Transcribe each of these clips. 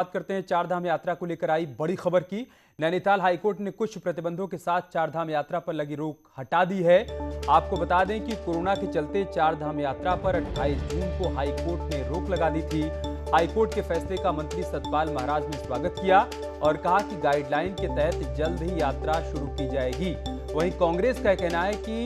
बात करते हैं चार धाम यात्रा को लेकर आई बड़ी खबर की। नैनीताल हाईकोर्ट ने कुछ प्रतिबंधों के साथ चार धाम यात्रा पर लगी रोक हटा दी है। आपको बता दें कि कोरोना के चलते चार धाम यात्रा पर 28 जून को हाईकोर्ट ने रोक लगा दी थी। हाईकोर्ट के फैसले का मंत्री सतपाल महाराज ने स्वागत किया और कहा कि गाइडलाइन के तहत जल्द ही यात्रा शुरू की जाएगी। वहीं कांग्रेस का कहना है कि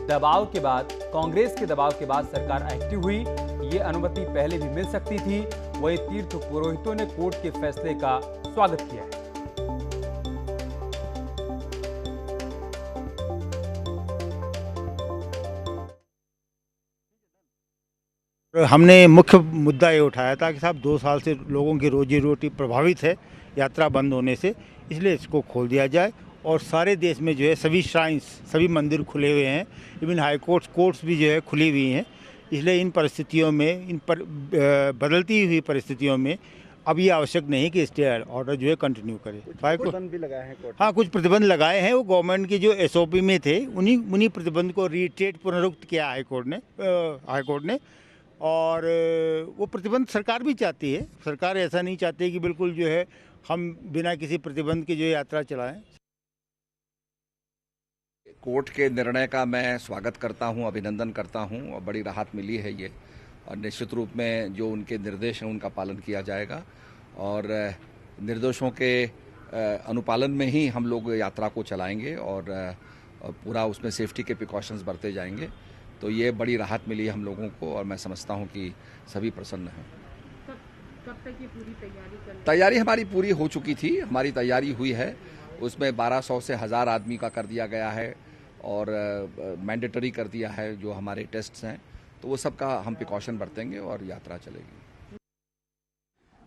कांग्रेस के दबाव के बाद सरकार एक्टिव हुई। ये अनुमति पहले भी मिल सकती थी। वहीं तीर्थ पुरोहितों ने कोर्ट के फैसले का स्वागत किया है। हमने मुख्य मुद्दा ये उठाया था कि साहब 2 साल से लोगों की रोजी रोटी प्रभावित है यात्रा बंद होने से, इसलिए इसको खोल दिया जाए। और सारे देश में जो है सभी श्राइन्स, सभी मंदिर खुले हुए हैं, इवन हाई कोर्ट्स भी जो है खुली हुई हैं। इसलिए इन परिस्थितियों में, बदलती हुई परिस्थितियों में अब ये आवश्यक नहीं कि स्टे ऑर्डर जो है कंटिन्यू करे। प्रतिबंध भी लगाए हैं कोर्ट। हाँ, कुछ प्रतिबंध लगाए हैं। वो गवर्नमेंट की जो SOP में थे उन्हीं प्रतिबंध को रीइटरेट, पुनरुक्त किया हाईकोर्ट ने। और वो प्रतिबंध सरकार भी चाहती है। सरकार ऐसा नहीं चाहती कि बिल्कुल जो है हम बिना किसी प्रतिबंध के जो यात्रा चलाएं। कोर्ट के निर्णय का मैं स्वागत करता हूं, अभिनंदन करता हूं और बड़ी राहत मिली है ये। और निश्चित रूप में जो उनके निर्देश हैं उनका पालन किया जाएगा और निर्देशों के अनुपालन में ही हम लोग यात्रा को चलाएंगे और पूरा उसमें सेफ्टी के प्रिकॉशंस बरते जाएंगे। तो ये बड़ी राहत मिली हम लोगों को और मैं समझता हूं कि सभी प्रसन्न हैं। कब तक ये पूरी तैयारी हमारी पूरी हो चुकी थी। हमारी तैयारी हुई है, उसमें 1200 से 1000 आदमी का कर दिया गया है और मैंडेटरी कर दिया है जो हमारे टेस्ट्स हैं। तो वो सब का हम प्रिकॉशन बरतेंगे और यात्रा चलेगी।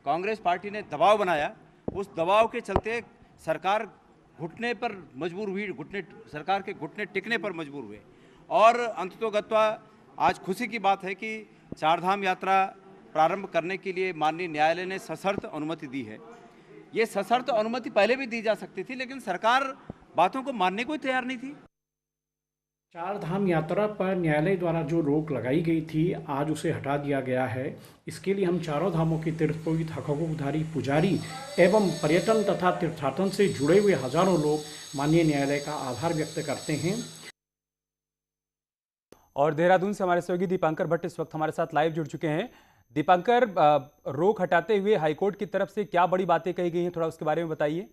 कांग्रेस पार्टी ने दबाव बनाया, उस दबाव के चलते सरकार घुटने पर मजबूर हुई, सरकार के घुटने टिकने पर मजबूर हुए। और अंततोगत्वा आज खुशी की बात है कि चारधाम यात्रा प्रारंभ करने के लिए माननीय न्यायालय ने सशर्त अनुमति दी है। ये सशर्त अनुमति पहले भी दी जा सकती थी, लेकिन सरकार बातों को मानने को ही तैयार नहीं थी। चार धाम यात्रा पर न्यायालय द्वारा जो रोक लगाई गई थी, आज उसे हटा दिया गया है। इसके लिए हम चारों धामों के तीर्थपुरोहित, हकूकधारी, पुजारी एवं पर्यटन तथा तीर्थाटन से जुड़े हुए हजारों लोग माननीय न्यायालय का आभार व्यक्त करते हैं। और देहरादून से हमारे सहयोगी दीपांकर भट्ट इस वक्त हमारे साथ लाइव जुड़ चुके हैं। दीपांकर, रोक हटाते हुए हाईकोर्ट की तरफ से क्या बड़ी बातें कही गई हैं, थोड़ा उसके बारे में बताइए।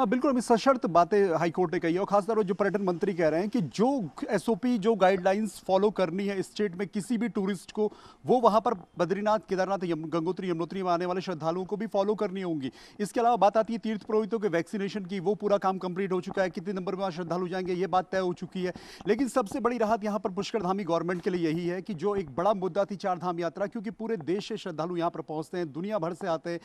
बिल्कुल, अभी सशर्त बातें हाईकोर्ट ने कही है और खासतौर पर जो पर्यटन मंत्री कह रहे हैं कि जो SOP, जो गाइडलाइंस फॉलो करनी है स्टेट में किसी भी टूरिस्ट को, वो वहां पर बद्रीनाथ, केदारनाथ, गंगोत्री, यमुनोत्री में आने वाले श्रद्धालुओं को भी फॉलो करनी होंगी। इसके अलावा बात आती है तीर्थ पुरोहितों के वैक्सीनेशन की, वो पूरा काम कंप्लीट हो चुका है। कितने नंबर में श्रद्धालु जाएंगे ये बात तय हो चुकी है। लेकिन सबसे बड़ी राहत यहाँ पर पुष्करधामी गवर्नमेंट के लिए यही है कि जो एक बड़ा मुद्दा थी चार धाम यात्रा, क्योंकि पूरे देश से श्रद्धालु यहाँ पर पहुंचते हैं, दुनिया भर से आते हैं।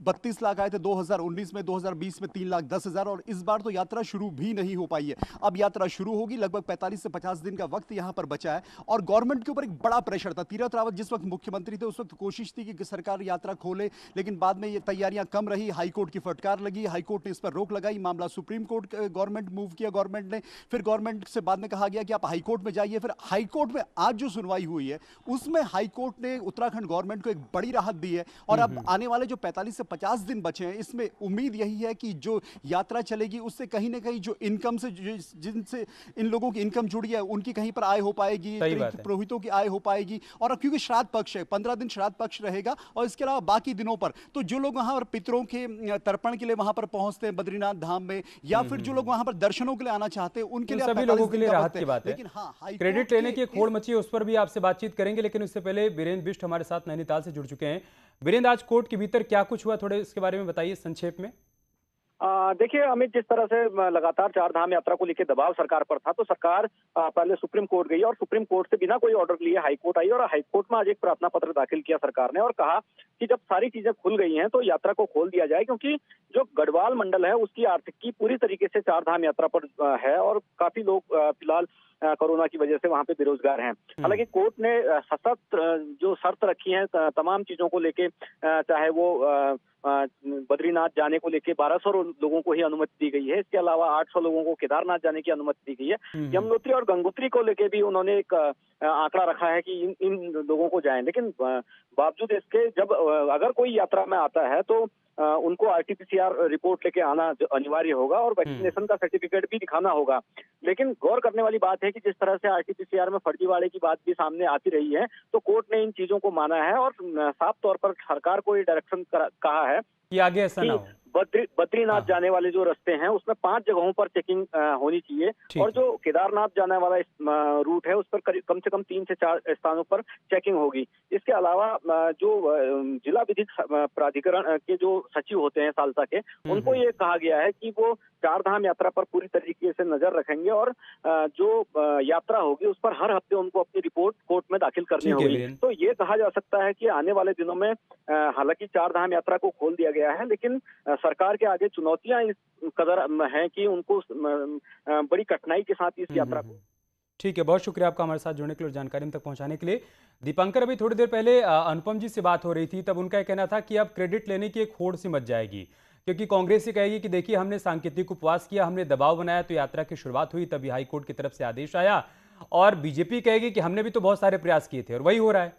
32 लाख आए थे 2019 में, 2020 में 3,10,000 और इस बार तो यात्रा शुरू भी नहीं हो पाई है। अब यात्रा शुरू होगी, लगभग 45 से 50 दिन का वक्त यहां पर बचा है और गवर्नमेंट के ऊपर एक बड़ा प्रेशर था। तीरथ रावत जिस वक्त मुख्यमंत्री थे उस वक्त कोशिश थी कि सरकार यात्रा खोले, लेकिन बाद में ये तैयारियां कम रही। हाईकोर्ट की फटकार लगी, हाईकोर्ट ने इस पर रोक लगाई, मामला सुप्रीम कोर्ट गवर्नमेंट मूव किया, गवर्नमेंट ने फिर गवर्नमेंट से बाद में कहा गया कि आप हाईकोर्ट में जाइए। फिर हाईकोर्ट में आज जो सुनवाई हुई है उसमें हाईकोर्ट ने उत्तराखंड गवर्नमेंट को एक बड़ी राहत दी है और अब आने वाले जो 45 से 50 दिन बचे हैं इसमें उम्मीद यही है कि जो यात्रा चलेगी उससे कहीं ना कहीं जो इनकम से, जिनसे इन लोगों की इनकम जुड़ी है, उनकी कहीं पर आय हो पाएगी, पुरोहितों की आय हो पाएगी। और क्योंकि श्राद्ध पक्ष है, 15 दिन श्राद्ध पक्ष रहेगा और इसके अलावा बाकी दिनों पर तो जो लोग वहां पर पितरों के तर्पण के लिए वहां पर पहुंचते हैं बद्रीनाथ धाम में, या फिर जो लोग वहां पर दर्शनों के लिए आना चाहते हैं, उनके लिए सभी लोगों के लिए राहत की बात है। लेकिन हाँ, क्रेडिट लेने की होड़ मची है, उस पर भी आपसे बातचीत करेंगे, लेकिन उससे पहले वीरेंद्र बिष्ट हमारे साथ नैनीताल से जुड़ चुके हैं। वीरेंद्र, आज कोर्ट के भीतर क्या कुछ हुआ, थोड़े इसके बारे में बताइए संक्षेप में। देखिए अमित, जिस तरह से लगातार चार धाम यात्रा को लेकर दबाव सरकार पर था, तो सरकार पहले सुप्रीम कोर्ट गई और सुप्रीम कोर्ट से बिना कोई ऑर्डर लिए हाईकोर्ट आई और हाईकोर्ट में आज एक प्रार्थना पत्र दाखिल किया सरकार ने और कहा कि जब सारी चीजें खुल गई हैं तो यात्रा को खोल दिया जाए, क्योंकि जो गढ़वाल मंडल है उसकी आर्थिकी पूरी तरीके से चार धाम यात्रा पर है और काफी लोग फिलहाल कोरोना की वजह से वहां पे बेरोजगार हैं। हालांकि कोर्ट ने सशक्त जो शर्त रखी है तमाम चीजों को लेके, चाहे वो बद्रीनाथ जाने को लेके 1200 लोगों को ही अनुमति दी गई है। इसके अलावा 800 लोगों को केदारनाथ जाने की अनुमति दी गई है। यमुनोत्री और गंगोत्री को लेके भी उन्होंने एक आंकड़ा रखा है कि इन लोगों को जाएं, लेकिन बावजूद इसके जब अगर कोई यात्रा में आता है तो उनको आरटीपीसीआर रिपोर्ट लेके आना अनिवार्य होगा और वैक्सीनेशन का सर्टिफिकेट भी दिखाना होगा। लेकिन गौर करने वाली बात है कि जिस तरह से आरटीपीसीआर में फर्जीवाड़े की बात भी सामने आती रही है, तो कोर्ट ने इन चीजों को माना है और साफ तौर पर सरकार को ये डायरेक्शन कहा है कि आगे ऐसा ना हो। बद्रीनाथ जाने वाले जो रास्ते हैं उसमें 5 जगहों पर चेकिंग होनी चाहिए और जो केदारनाथ जाने वाला रूट है उस पर कम से कम 3 से 4 स्थानों पर चेकिंग होगी। इसके अलावा जो जिला विधिक प्राधिकरण के जो सचिव होते हैं सालसा के, उनको ये कहा गया है कि वो 4 धाम यात्रा पर पूरी तरीके से नजर रखेंगे और जो यात्रा होगी उस पर हर हफ्ते उनको अपनी रिपोर्ट कोर्ट में दाखिल करनी होगी। तो ये कहा जा सकता है कि आने वाले दिनों में हालांकि 4 धाम यात्रा को खोल दिया गया है, लेकिन सरकार के आगे चुनौतियां इस कदर हैं कि उनको बड़ी कठिनाई के साथ इस यात्रा को। ठीक है, बहुत शुक्रिया आपका हमारे साथ जुड़ने के लिए और जानकारी हम तक पहुंचाने के लिए। दीपांकर, अभी थोड़ी देर पहले अनुपम जी से बात हो रही थी, तब उनका कहना था कि अब क्रेडिट लेने की एक होड़ सी मच जाएगी, क्योंकि कांग्रेस ये कहेगी कि देखिए हमने सांकेतिक उपवास किया, हमने दबाव बनाया तो यात्रा की शुरुआत हुई, तभी हाईकोर्ट की तरफ से आदेश आया, और बीजेपी कहेगी कि हमने भी तो बहुत सारे प्रयास किए थे और वही हो रहा है।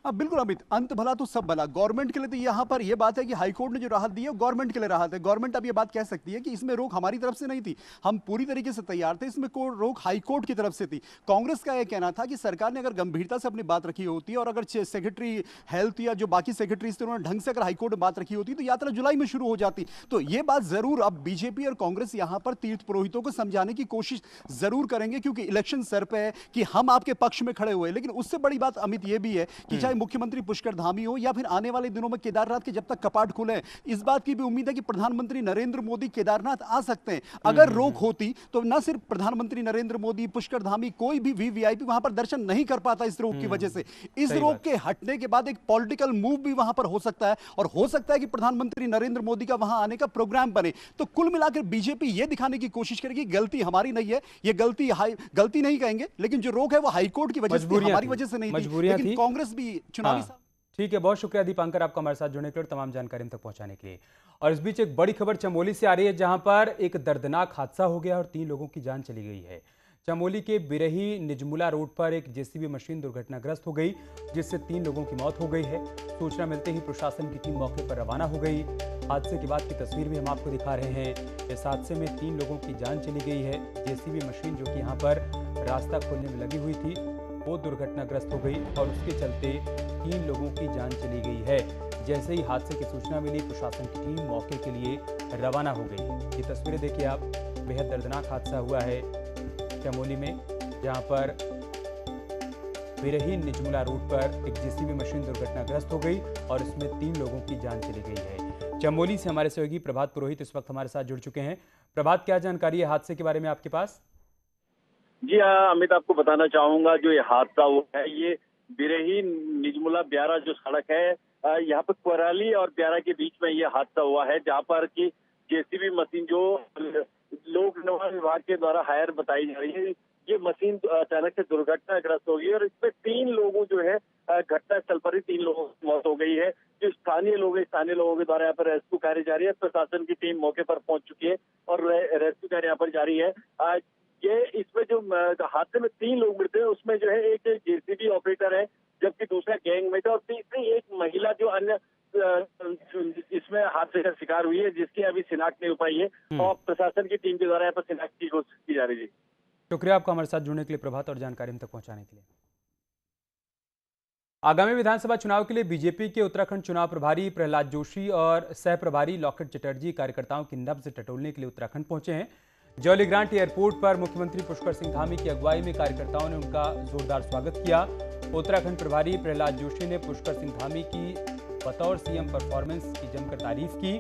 अब बिल्कुल अमित, अंत भला तो सब भला। गवर्नमेंट के लिए तो यहाँ पर यह बात है कि हाईकोर्ट ने जो राहत दी है गवर्नमेंट के लिए राहत है। गवर्नमेंट अब ये बात कह सकती है कि इसमें रोक हमारी तरफ से नहीं थी, हम पूरी तरीके से तैयार थे, इसमें रोक हाईकोर्ट की तरफ से थी। कांग्रेस का यह कहना था कि सरकार ने अगर गंभीरता से अपनी बात रखी होती और अगर सेक्रेटरी हेल्थ या जो बाकी सेक्रेटरीज थे उन्होंने ढंग से अगर हाईकोर्ट में बात रखी होती तो यात्रा जुलाई में शुरू हो जाती। तो ये बात जरूर अब बीजेपी और कांग्रेस यहाँ पर तीर्थ पुरोहितों को समझाने की कोशिश जरूर करेंगे, क्योंकि इलेक्शन सर पे है कि हम आपके पक्ष में खड़े हुए। लेकिन उससे बड़ी बात अमित यह भी है कि चाहे मुख्यमंत्री पुष्कर धामी हो या फिर आने वाले दिनों में केदारनाथ के जब तक कपाट खुले, इस बात की भी उम्मीद है कि प्रधानमंत्री नरेंद्र मोदी केदारनाथ आ सकते हैं। अगर रोक होती तो न सिर्फ प्रधानमंत्री नरेंद्र मोदी, पुष्कर धामी, कोई भी वीवीआईपी वहां पर दर्शन नहीं कर पाता इस रोक की वजह से। इस रोक के हटने के बाद एक पॉलिटिकल मूव भी वहां पर हो सकता है और हो सकता है कि प्रधानमंत्री नरेंद्र मोदी का वहां आने का प्रोग्राम बने। तो कुल मिलाकर बीजेपी यह दिखाने की कोशिश करेगी गलती हमारी नहीं है, यह गलती नहीं कहेंगे, लेकिन जो रोक है वो हाईकोर्ट की वजह से, हमारी वजह से नहीं थी, लेकिन कांग्रेस भी चुनावी। ठीक है, बहुत शुक्रिया दीपांकर आपका हमारे साथ जुड़ने के लिए और तमाम जानकारी हम तक पहुंचाने के लिए। और इस बीच एक बड़ी खबर चमोली से आ रही है, जहां पर एक दर्दनाक हादसा हो गया और 3 लोगों की जान चली गई है। चमोली के बिरही निजमुला रोड पर एक जेसीबी मशीन दुर्घटनाग्रस्त हो गई, जिससे 3 लोगों की मौत हो गई है। सूचना मिलते ही प्रशासन की टीम मौके पर रवाना हो गई। हादसे के बाद की तस्वीर भी हम आपको दिखा रहे हैं। इस हादसे में 3 लोगों की जान चली गई है। जेसीबी मशीन जो कि यहाँ पर रास्ता खोलने में लगी हुई थी वो दुर्घटनाग्रस्त हो गई और उसके चलते 3 लोगों की जान चली गई है। जैसे ही हादसे की सूचना मिली, प्रशासन की टीम मौके के लिए रवाना हो गई। ये तस्वीरें देखिए आप, बेहद दर्दनाक हादसा हुआ है चमोली में, जहां पर बिरही निजमुला रोड पर एक जेसीबी मशीन दुर्घटनाग्रस्त हो गई और इसमें 3 लोगों की जान चली गई है। चमोली से हमारे सहयोगी प्रभात पुरोहित इस वक्त हमारे साथ जुड़ चुके हैं। प्रभात, क्या जानकारी है हादसे के बारे में आपके पास? जी हाँ अमित, आपको बताना चाहूंगा जो ये हादसा हुआ है ये बिरही निजमुला ब्यारा जो सड़क है, यहाँ पर कोराली और ब्यारा के बीच में ये हादसा हुआ है, जहाँ पर की जेसीबी मशीन जो लोक निर्माण विभाग के द्वारा हायर बताई जा रही है, ये मशीन अचानक से दुर्घटनाग्रस्त हो गई और इसमें 3 लोगों जो है घटनास्थल पर ही 3 लोगों की मौत हो गई है। जो स्थानीय लोगों के द्वारा यहाँ पर रेस्क्यू कार्य जारी है। प्रशासन की टीम मौके पर पहुंच चुकी है और रेस्क्यू कार्य यहाँ पर जारी है। ये इसमें जो हादसे में 3 लोग मृत हैं उसमें जो है एक जेसीबी ऑपरेटर है, जबकि दूसरा गैंगमेट है और तीसरी एक महिला जो अन्य इसमें हादसे का शिकार हुई है, जिसकी अभी शिनाख्त नहीं हो पाई है और प्रशासन की टीम के द्वारा यहाँ पर शिनाख्त की कोशिश की जा रही है। शुक्रिया आपका हमारे साथ जुड़ने के लिए प्रभात और जानकारी हम तक पहुंचाने के लिए। आगामी विधानसभा चुनाव के लिए बीजेपी के उत्तराखंड चुनाव प्रभारी प्रहलाद जोशी और सह प्रभारी लॉकेट चटर्जी कार्यकर्ताओं की नब्ज टटोलने के लिए उत्तराखंड पहुंचे हैं। जौलीग्रांट एयरपोर्ट पर मुख्यमंत्री पुष्कर सिंह धामी की अगुवाई में कार्यकर्ताओं ने उनका जोरदार स्वागत किया। उत्तराखंड प्रभारी प्रहलाद जोशी ने पुष्कर सिंह धामी की बतौर सीएम परफॉर्मेंस की जमकर तारीफ की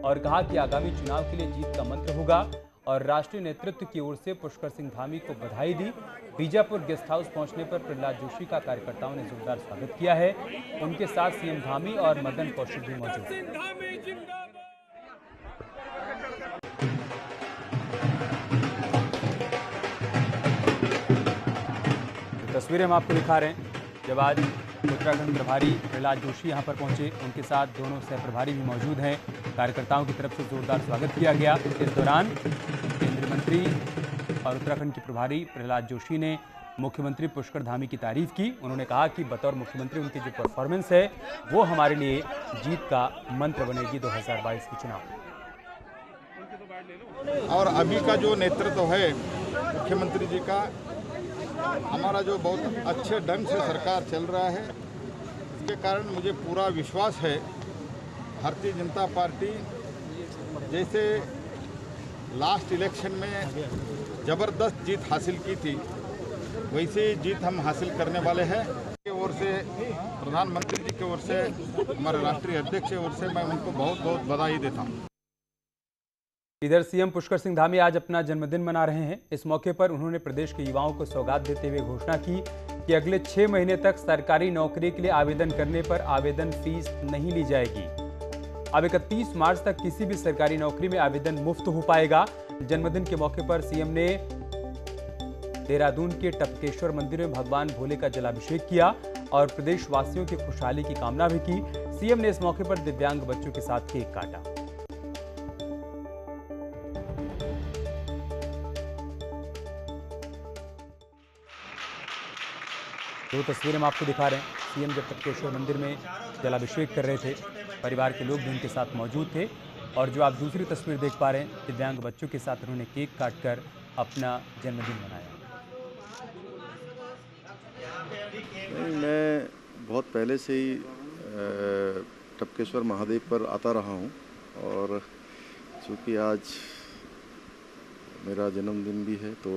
और कहा कि आगामी चुनाव के लिए जीत का मंत्र होगा और राष्ट्रीय नेतृत्व की ओर से पुष्कर सिंह धामी को बधाई दी। बीजापुर गेस्ट हाउस पहुंचने पर प्रहलाद जोशी का कार्यकर्ताओं ने जोरदार स्वागत किया है। उनके साथ सीएम धामी और मदन कौशिक भी मौजूद हैं। तस्वीरें हम आपको दिखा रहे हैं। जब आज उत्तराखंड प्रभारी प्रहलाद जोशी यहां पर पहुंचे, उनके साथ दोनों सह प्रभारी भी मौजूद हैं। कार्यकर्ताओं की तरफ से जोरदार स्वागत किया गया। इस दौरान केंद्रीय मंत्री और उत्तराखंड के प्रभारी प्रहलाद जोशी ने मुख्यमंत्री पुष्कर धामी की तारीफ की। उन्होंने कहा कि बतौर मुख्यमंत्री उनकी जो परफॉर्मेंस है वो हमारे लिए जीत का मंत्र बनेगी 2022 के चुनाव। और अभी का जो नेतृत्व है मुख्यमंत्री जी का, हमारा जो बहुत अच्छे ढंग से सरकार चल रहा है, इसके कारण मुझे पूरा विश्वास है भारतीय जनता पार्टी जैसे लास्ट इलेक्शन में ज़बरदस्त जीत हासिल की थी, वैसे जीत हम हासिल करने वाले हैं। की ओर से प्रधानमंत्री जी की ओर से, हमारे राष्ट्रीय अध्यक्ष की ओर से मैं उनको बहुत बहुत बधाई देता हूँ। इधर सीएम पुष्कर सिंह धामी आज अपना जन्मदिन मना रहे हैं। इस मौके पर उन्होंने प्रदेश के युवाओं को सौगात देते हुए घोषणा की कि अगले 6 महीने तक सरकारी नौकरी के लिए आवेदन करने पर आवेदन फीस नहीं ली जाएगी। अब 31 मार्च तक किसी भी सरकारी नौकरी में आवेदन मुफ्त हो पाएगा। जन्मदिन के मौके पर सीएम ने देहरादून के टपकेश्वर मंदिर में भगवान भोले का जलाभिषेक किया और प्रदेशवासियों की खुशहाली की कामना भी की। सीएम ने इस मौके पर दिव्यांग बच्चों के साथ केक काटा। दो तस्वीरें हम आपको दिखा रहे हैं। सीएम जब टपकेश्वर मंदिर में जलाभिषेक कर रहे थे, परिवार के लोग भी उनके साथ मौजूद थे। और जो आप दूसरी तस्वीर देख पा रहे हैं, दिव्यांग बच्चों के साथ उन्होंने केक काटकर अपना जन्मदिन मनाया। मैं बहुत पहले से ही टपकेश्वर महादेव पर आता रहा हूँ और चूँकि आज मेरा जन्मदिन भी है तो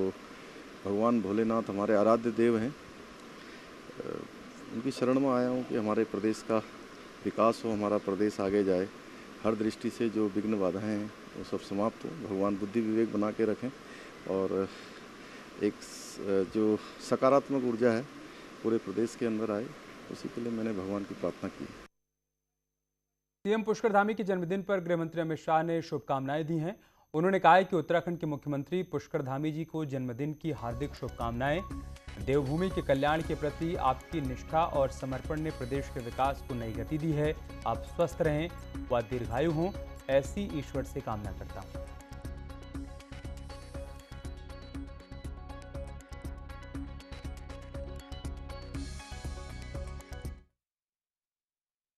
भगवान भोलेनाथ हमारे आराध्य देव हैं, उनकी शरण में आया हूँ कि हमारे प्रदेश का विकास हो, हमारा प्रदेश आगे जाए, हर दृष्टि से जो विघ्न बाधाएं हैं वो सब समाप्त हो, भगवान बुद्धि विवेक बना के रखें और एक जो सकारात्मक ऊर्जा है पूरे प्रदेश के अंदर आए, उसी के लिए मैंने भगवान की प्रार्थना की। सीएम पुष्कर धामी के जन्मदिन पर गृह मंत्री अमित शाह ने शुभकामनाएं दी हैं। उन्होंने कहा है कि उत्तराखंड के मुख्यमंत्री पुष्कर धामी जी को जन्मदिन की हार्दिक शुभकामनाएं। देवभूमि के कल्याण के प्रति आपकी निष्ठा और समर्पण ने प्रदेश के विकास को नई गति दी है। आप स्वस्थ रहें व दीर्घायु हों, ऐसी ईश्वर से कामना करता हूं।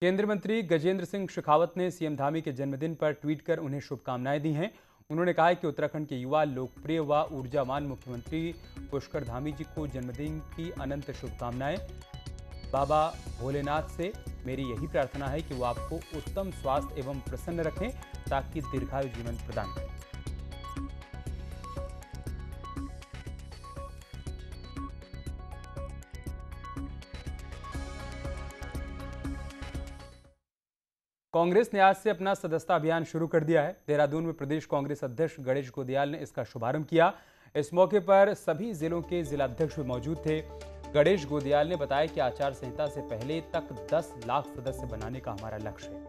केंद्रीय मंत्री गजेंद्र सिंह शेखावत ने सीएम धामी के जन्मदिन पर ट्वीट कर उन्हें शुभकामनाएं दी हैं। उन्होंने कहा है कि उत्तराखंड के युवा लोकप्रिय व ऊर्जावान मुख्यमंत्री पुष्कर धामी जी को जन्मदिन की अनंत शुभकामनाएं। बाबा भोलेनाथ से मेरी यही प्रार्थना है कि वो आपको उत्तम स्वास्थ्य एवं प्रसन्न रखें ताकि दीर्घायु जीवन प्रदान करें। कांग्रेस ने आज से अपना सदस्यता अभियान शुरू कर दिया है। देहरादून में प्रदेश कांग्रेस अध्यक्ष गणेश गोदियाल ने इसका शुभारंभ किया। इस मौके पर सभी जिलों के जिलाध्यक्ष भी मौजूद थे। गणेश गोदियाल ने बताया कि आचार संहिता से पहले तक 10 लाख सदस्य बनाने का हमारा लक्ष्य है।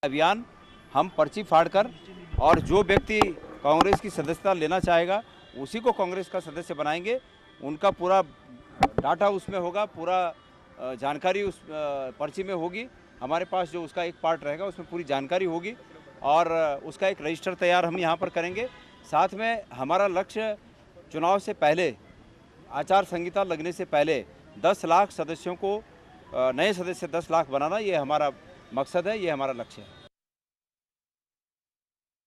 अभियान हम पर्ची फाड़कर और जो व्यक्ति कांग्रेस की सदस्यता लेना चाहेगा उसी को कांग्रेस का सदस्य बनाएंगे। उनका पूरा डाटा उसमें होगा, पूरा जानकारी उस पर्ची में होगी। हमारे पास जो उसका एक पार्ट रहेगा उसमें पूरी जानकारी होगी और उसका एक रजिस्टर तैयार हम यहाँ पर करेंगे। साथ में हमारा लक्ष्य चुनाव से पहले, आचार संहिता लगने से पहले 10 लाख सदस्यों को, नए सदस्य 10 लाख बनाना, ये हमारा मकसद है, ये हमारा लक्ष्य है।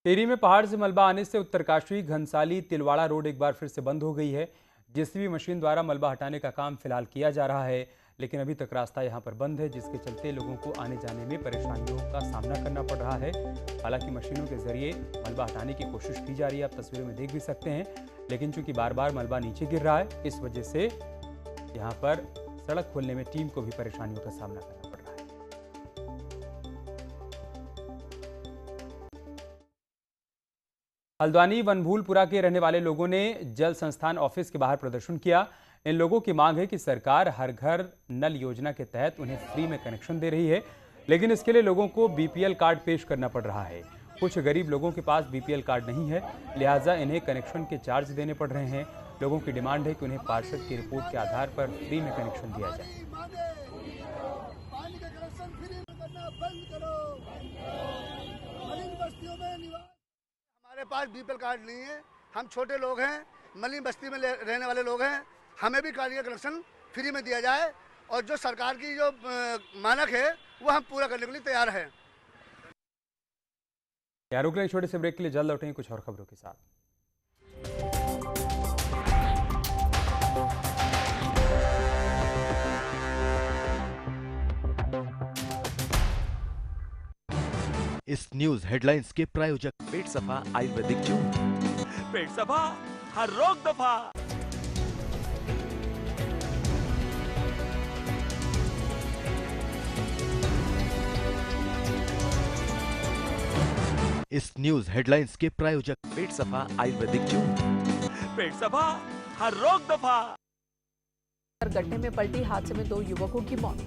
टिहरी में पहाड़ से मलबा आने से उत्तरकाशी घनसाली तिलवाड़ा रोड एक बार फिर से बंद हो गई है। जेसीबी मशीन द्वारा मलबा हटाने का काम फिलहाल किया जा रहा है, लेकिन अभी तक रास्ता यहां पर बंद है, जिसके चलते लोगों को आने जाने में परेशानियों का सामना करना पड़ रहा है। हालांकि मशीनों के जरिए मलबा हटाने की कोशिश की जा रही है, आप तस्वीरों में देख भी सकते हैं, लेकिन चूंकि बार बार मलबा नीचे गिर रहा है, इस वजह से यहाँ पर सड़क खोलने में टीम को भी परेशानियों का सामना करना पड़ रहा है। हल्द्वानी वनभूलपुरा के रहने वाले लोगों ने जल संस्थान ऑफिस के बाहर प्रदर्शन किया। इन लोगों की मांग है कि सरकार हर घर नल योजना के तहत उन्हें फ्री में कनेक्शन दे रही है, लेकिन इसके लिए लोगों को बीपीएल कार्ड पेश करना पड़ रहा है। कुछ गरीब लोगों के पास बीपीएल कार्ड नहीं है, लिहाजा इन्हें कनेक्शन के चार्ज देने पड़ रहे हैं। लोगों की डिमांड है कि उन्हें पार्षद की रिपोर्ट के आधार पर फ्री में कनेक्शन दिया जाए। हमारे पास बीपीएल कार्ड नहीं है, हम छोटे लोग हैं, मलिन बस्ती में रहने वाले लोग हैं, हमें भी कार्ड का कनेक्शन फ्री में दिया जाए और जो सरकार की जो मानक है वो हम पूरा करने के लिए तैयार हैं। यहाँ रुक लें छोटे से ब्रेक के लिए, जल्द लौटेंगे कुछ और खबरों के साथ। इस न्यूज हेडलाइंस के प्रायोजक पेट सफा आयुर्वेदिक चूर्ण। पेट सफा, हर रोग दफा। इस न्यूज हेडलाइंस के प्रायोजक पेट सफा आयुर्वेदिक चूर्ण। पेट सफा, हर रोग दफा। गड्ढे में पलटी हादसे में 2 युवकों की मौत।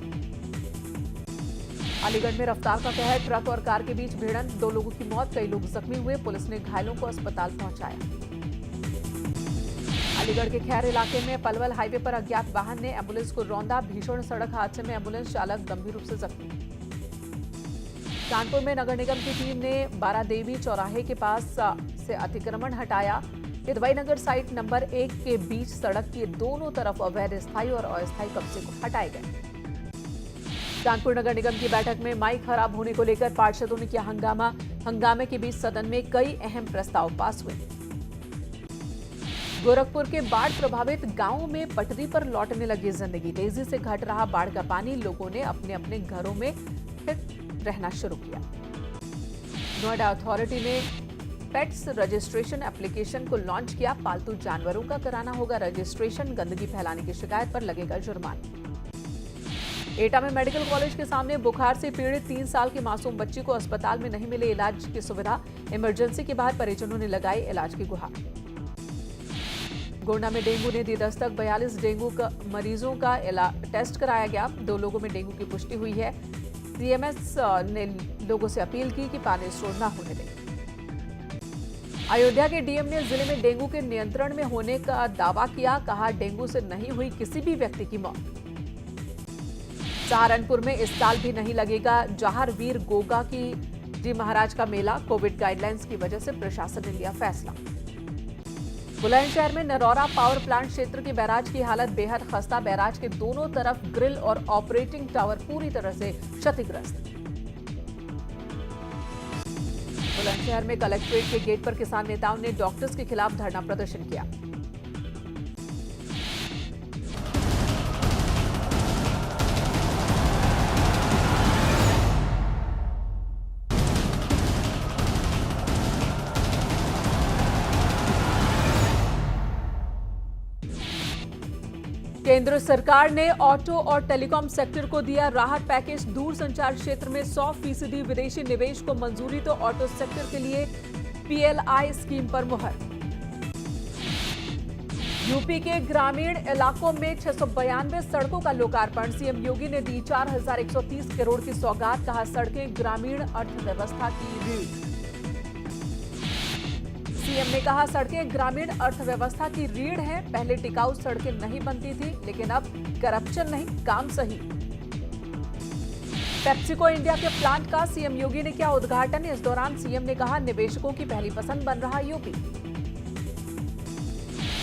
अलीगढ़ में रफ्तार का कहर, ट्रक और कार के बीच भिड़ंत, 2 लोगों की मौत, कई लोग जख्मी हुए, पुलिस ने घायलों को अस्पताल पहुंचाया। अलीगढ़ के खैर इलाके में पलवल हाईवे पर अज्ञात वाहन ने एम्बुलेंस को रौंदा, भीषण सड़क हादसे में एम्बुलेंस चालक गंभीर रूप से जख्मी। कानपुर में नगर निगम की टीम ने बारादेवी चौराहे के पास से अतिक्रमण हटाया। हिदवाई नगर साइट नंबर 1 के बीच सड़क के दोनों तरफ अवैध स्थायी और अस्थायी कब्जे को हटाए गए। कानपुर नगर निगम की बैठक में माइक खराब होने को लेकर पार्षदों ने किया हंगामा। हंगामे के बीच सदन में कई अहम प्रस्ताव पास हुए। गोरखपुर के बाढ़ प्रभावित गांवों में पटरी पर लौटने लगी जिंदगी, तेजी से घट रहा बाढ़ का पानी, लोगों ने अपने अपने घरों में फिर रहना शुरू किया। नोएडा अथॉरिटी ने पेट्स रजिस्ट्रेशन एप्लीकेशन को लॉन्च किया, पालतू जानवरों का कराना होगा रजिस्ट्रेशन, गंदगी फैलाने की शिकायत पर लगेगा जुर्माना। एटा में मेडिकल कॉलेज के सामने बुखार से पीड़ित 3 साल की मासूम बच्ची को अस्पताल में नहीं मिले इलाज की सुविधा, इमरजेंसी के बाहर परिजनों ने लगाई इलाज की गुहार। गोंडा में डेंगू ने दी दस्तक, 42 डेंगू मरीजों का टेस्ट कराया गया, 2 लोगों में डेंगू की पुष्टि हुई है। सीएमएस ने लोगों से अपील की कि पानी स्टोर न होने दें। अयोध्या के डीएम ने जिले में डेंगू के नियंत्रण में होने का दावा किया, कहा डेंगू से नहीं हुई किसी भी व्यक्ति की मौत। सहारनपुर में इस साल भी नहीं लगेगा जहार वीर गोगा की जी महाराज का मेला, कोविड गाइडलाइंस की वजह से प्रशासन ने लिया फैसला। बुलंदशहर में नरौरा पावर प्लांट क्षेत्र के बैराज की हालत बेहद खस्ता, बैराज के दोनों तरफ ग्रिल और ऑपरेटिंग टावर पूरी तरह से क्षतिग्रस्त। बुलंदशहर में कलेक्ट्रेट के गेट पर किसान नेताओं ने डॉक्टर्स के खिलाफ धरना प्रदर्शन किया। केंद्र सरकार ने ऑटो और टेलीकॉम सेक्टर को दिया राहत पैकेज, दूरसंचार क्षेत्र में 100% विदेशी निवेश को मंजूरी, तो ऑटो सेक्टर के लिए पीएलआई स्कीम पर मुहर। यूपी के ग्रामीण इलाकों में 692 सड़कों का लोकार्पण, सीएम योगी ने दी 4130 करोड़ की सौगात, कहा सड़कें ग्रामीण अर्थव्यवस्था की रीढ़। सीएम ने कहा सड़कें ग्रामीण अर्थव्यवस्था की रीढ़ हैं, पहले टिकाऊ सड़कें नहीं बनती थी, लेकिन अब करप्शन नहीं, काम सही। पेप्सिको इंडिया के प्लांट का सीएम योगी ने किया उद्घाटन, इस दौरान सीएम ने कहा निवेशकों की पहली पसंद बन रहा यूपी।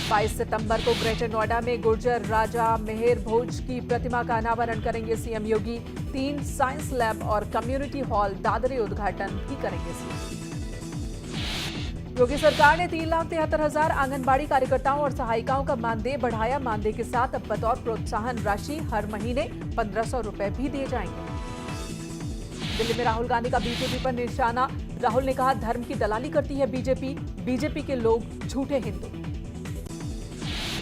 22 सितंबर को ग्रेटर नोएडा में गुर्जर राजा मेहर भोज की प्रतिमा का अनावरण करेंगे सीएम योगी, 3 साइंस लैब और कम्युनिटी हॉल दादरी उद्घाटन भी करेंगे सीएम। योगी सरकार ने 3,73,000 आंगनबाड़ी कार्यकर्ताओं और सहायिकाओं का मानदेय बढ़ाया, मानदेय के साथ अब बतौर प्रोत्साहन राशि हर महीने 1500 रुपए भी दिए जाएंगे। दिल्ली में राहुल गांधी का बीजेपी पर निशाना, राहुल ने कहा धर्म की दलाली करती है बीजेपी, बीजेपी के लोग झूठे हिंदू।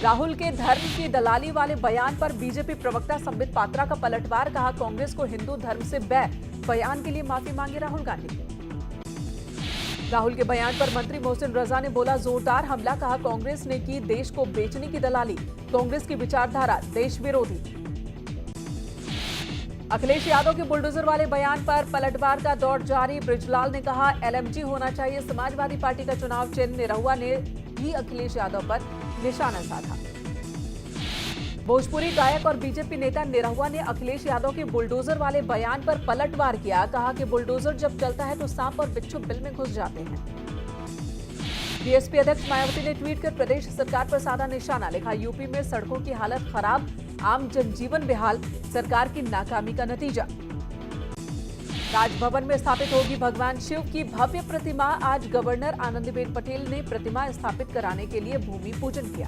राहुल के धर्म की दलाली वाले बयान पर बीजेपी प्रवक्ता संबित पात्रा का पलटवार, कहा कांग्रेस को हिंदू धर्म से बैर, बयान के लिए माफी मांगी राहुल गांधी। राहुल के बयान पर मंत्री मोहसिन रजा ने बोला जोरदार हमला, कहा कांग्रेस ने की देश को बेचने की दलाली, कांग्रेस की विचारधारा देश विरोधी। अखिलेश यादव के बुलडोजर वाले बयान पर पलटवार का दौर जारी। बृजलाल ने कहा एलएमजी होना चाहिए। समाजवादी पार्टी का चुनाव चिन्ह। निरहुआ ने भी अखिलेश यादव पर निशाना साधा। भोजपुरी गायक और बीजेपी नेता निरहुआ ने अखिलेश यादव के बुलडोजर वाले बयान पर पलटवार किया। कहा कि बुलडोजर जब चलता है तो सांप और बिच्छू बिल में घुस जाते हैं। बीएसपी अध्यक्ष मायावती ने ट्वीट कर प्रदेश सरकार पर साधा निशाना। लिखा यूपी में सड़कों की हालत खराब, आम जनजीवन बेहाल, सरकार की नाकामी का नतीजा। राजभवन में स्थापित होगी भगवान शिव की भव्य प्रतिमा। आज गवर्नर आनंदीबेन पटेल ने प्रतिमा स्थापित कराने के लिए भूमि पूजन किया।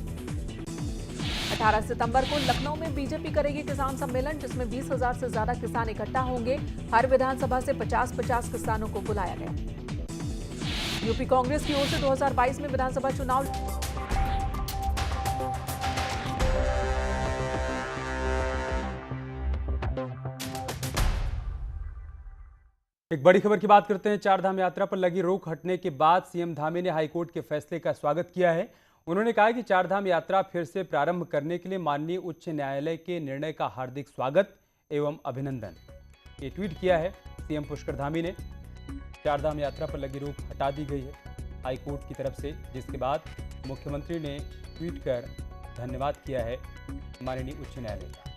18 सितंबर को लखनऊ में बीजेपी करेगी किसान सम्मेलन, जिसमें 20,000 से ज्यादा किसान इकट्ठा होंगे। हर विधानसभा से 50-50 किसानों को बुलाया गया। यूपी कांग्रेस की ओर से 2022 में विधानसभा चुनाव। एक बड़ी खबर की बात करते हैं। चारधाम यात्रा पर लगी रोक हटने के बाद सीएम धामी ने हाईकोर्ट के फैसले का स्वागत किया है। उन्होंने कहा कि चारधाम यात्रा फिर से प्रारंभ करने के लिए माननीय उच्च न्यायालय के निर्णय का हार्दिक स्वागत एवं अभिनंदन। ये ट्वीट किया है सीएम पुष्कर धामी ने। चारधाम यात्रा पर लगी रोक हटा दी गई है हाईकोर्ट की तरफ से, जिसके बाद मुख्यमंत्री ने ट्वीट कर धन्यवाद किया है माननीय उच्च न्यायालय का।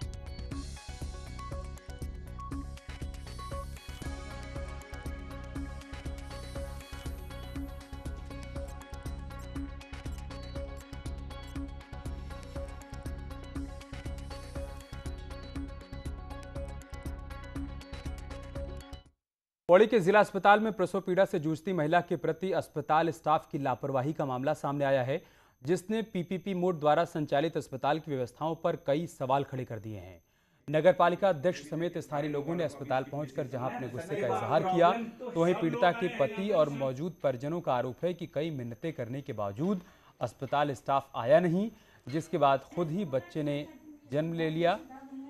पौड़ी के जिला अस्पताल में प्रसव पीड़ा से जूझती महिला के प्रति अस्पताल स्टाफ की लापरवाही का मामला सामने आया है, जिसने पीपीपी मोड द्वारा संचालित अस्पताल की व्यवस्थाओं पर कई सवाल खड़े कर दिए हैं। नगर पालिका अध्यक्ष समेत स्थानीय लोगों ने अस्पताल पहुंचकर जहां अपने गुस्से का इजहार किया, तो वहीं पीड़िता के पति और मौजूद परिजनों का आरोप है कि कई मिन्नतें करने के बावजूद अस्पताल स्टाफ आया नहीं, जिसके बाद खुद ही बच्चे ने जन्म ले लिया,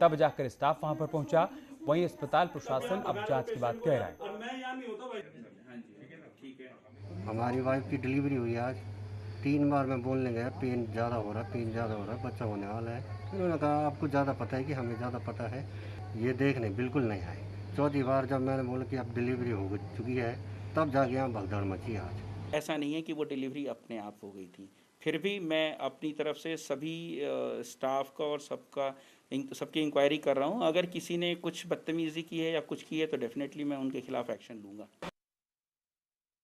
तब जाकर स्टाफ वहां पर पहुंचा। वहीं अस्पताल प्रशासन अब जांच की बात कह रहा है। हमारी वाइफ की डिलीवरी हुई आज। 3 बार मैं बोलने गया पेन ज़्यादा हो रहा है, बच्चा होने वाला है। उन्होंने कहा आपको ज़्यादा पता है कि हमें ज़्यादा पता है, ये देखने बिल्कुल नहीं आए। चौथी बार जब मैंने बोला कि अब डिलीवरी हो चुकी है, तब जाके यहाँ भगदड़ मची आज। ऐसा नहीं है कि वो डिलीवरी अपने आप हो गई थी, फिर भी मैं अपनी तरफ से सभी स्टाफ का और सबकी इंक्वायरी कर रहा हूँ। अगर किसी ने कुछ बदतमीजी की है या कुछ की है तो डेफिनेटली मैं उनके खिलाफ एक्शन लूँगा।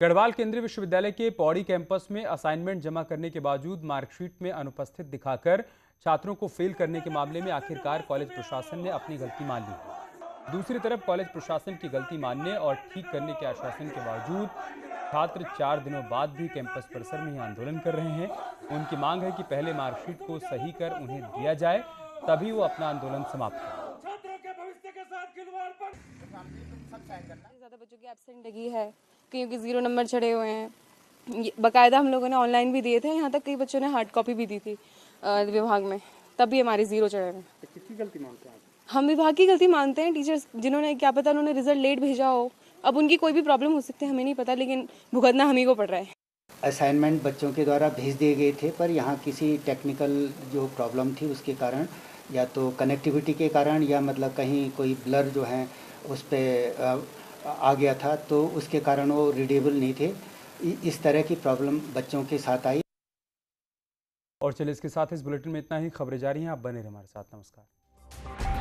गढ़वाल केंद्रीय विश्वविद्यालय के पौड़ी कैंपस में असाइनमेंट जमा करने के बावजूद मार्कशीट में अनुपस्थित दिखाकर छात्रों को फेल करने के मामले में आखिरकार कॉलेज प्रशासन ने अपनी गलती मान ली। दूसरी तरफ कॉलेज प्रशासन की गलती मानने और ठीक करने के आश्वासन के बावजूद छात्र 4 दिनों बाद भी कैंपस परिसर में ही आंदोलन कर रहे हैं। उनकी मांग है कि पहले मार्कशीट को सही कर उन्हें दिया जाए, तभी वो अपना आंदोलन समाप्त करें। ज़्यादा बच्चों की एब्सेंट लगी है, क्योंकि 0 नंबर चढ़े हुए हैं। बाकायदा हम लोगों ने ऑनलाइन भी दिए थे, यहाँ तक कई बच्चों ने हार्ड कॉपी भी दी थी विभाग में, तब भी हमारे 0 चढ़े हुए हैं। किसकी गलती मानते हैं? हम विभाग की गलती मानते हैं। टीचर्स जिन्होंने क्या पता उन्होंने रिजल्ट लेट भेजा हो, अब उनकी कोई भी प्रॉब्लम हो सकती है, हमें नहीं पता, लेकिन भुगतना हम ही को पड़ रहा है। असाइनमेंट बच्चों के द्वारा भेज दिए गए थे, पर यहाँ किसी टेक्निकल जो प्रॉब्लम थी उसके कारण, या तो कनेक्टिविटी के कारण, या मतलब कहीं कोई ब्लर जो है उस पर आ गया था, तो उसके कारण वो रीडेबल नहीं थे। इस तरह की प्रॉब्लम बच्चों के साथ आई। और चलिए इसके साथ इस बुलेटिन में इतना ही। खबरें जारी हैं, आप बने रहिए हमारे साथ। नमस्कार।